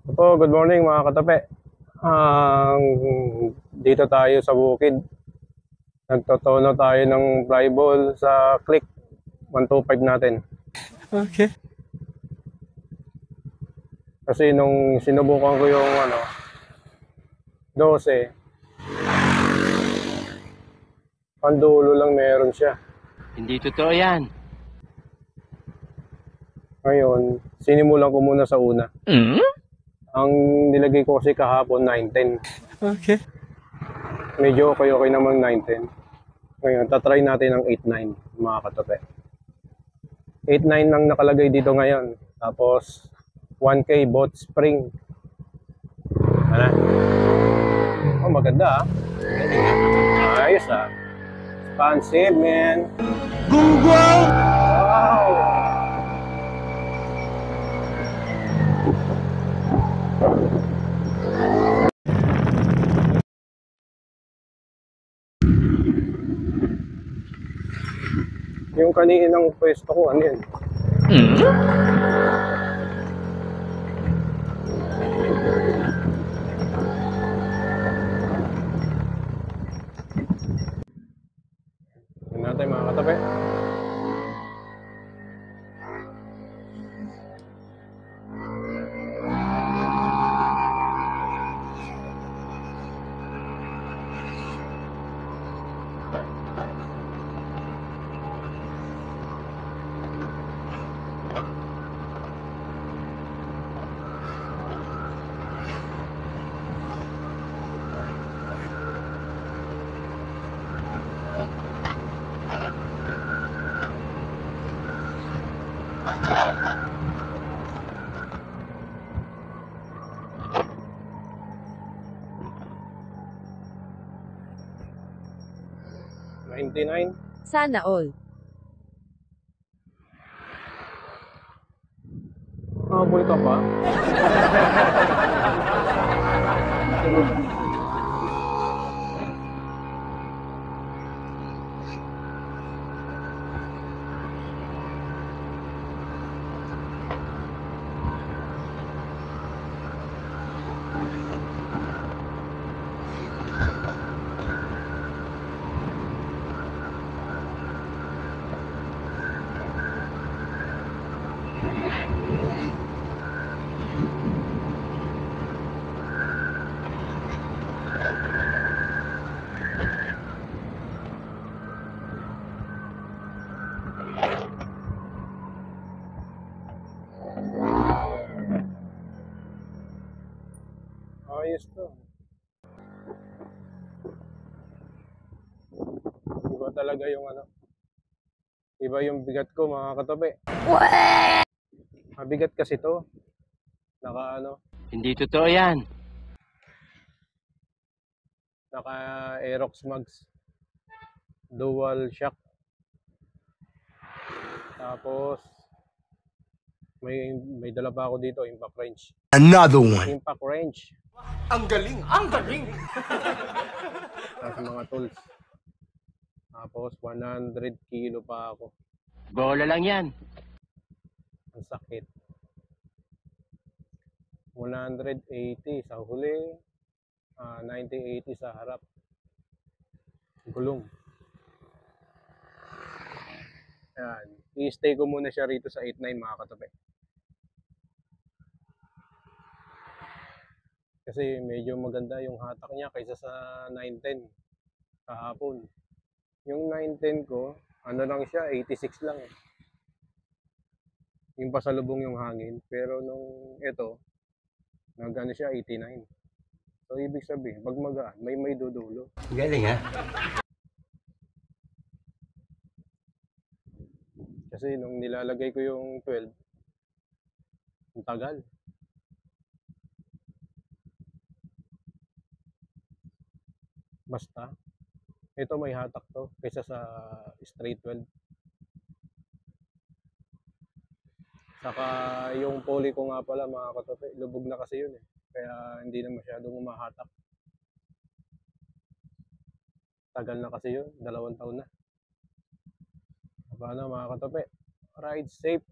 Opo, good morning mga katape. Dito tayo sa bukid. Nagtotono tayo ng fly ball sa click 125 natin. Okay. Kasi nung sinubukan ko yung 12, pandulo lang meron siya. Hindi totoo yan. Ngayon, sinimulan ko muna sa una. Ang nilagay ko kasi kahapon 910. Okay. Medyo okay naman 910. Ngayon, tatry natin ng 89 mga katape. 89 lang nakalagay dito ngayon. Tapos 1K bot spring. Ano? Oh, maganda ah. Ayos ah. Expansive, man. Google! Wow! Yung kaninang pwesto ko, ano yan? Yan natin mga katabi. Sana all. Habol ka pa? Ayos to. Iba talaga yung iba yung bigat ko mga katabi. Mabigat kasi to. Naka Hindi totoo yan. naka Aerox Max dual shock. Tapos may dala pa ako dito, impact wrench. Another one. Impact wrench. Ang galing! Ang galing! Tapos mga tools. Tapos 100 kilo pa ako. Bola lang yan. Ang sakit. 180 sa huli. 90-80 sa harap. Gulong. Yan. I-stay ko muna siya rito sa 89 mga katabi. Kasi medyo maganda yung hatak niya kaysa sa 910 kahapon. Yung 910 ko, lang siya, 86 lang eh. Yung pasalubong yung hangin. Pero nung ito, siya, 89. So, ibig sabihin, pag magaan, may dudulo. Galing ha? Kasi nung nilalagay ko yung 12, ang tagal. Basta, ito may hatak to kaysa sa straight 12. Saka yung poly ko nga pala mga katope, lubog na kasi yun eh. Kaya hindi na masyadong umahatak. Tagal na kasi yun, 2 taon na. Paano mga katope? Ride safe.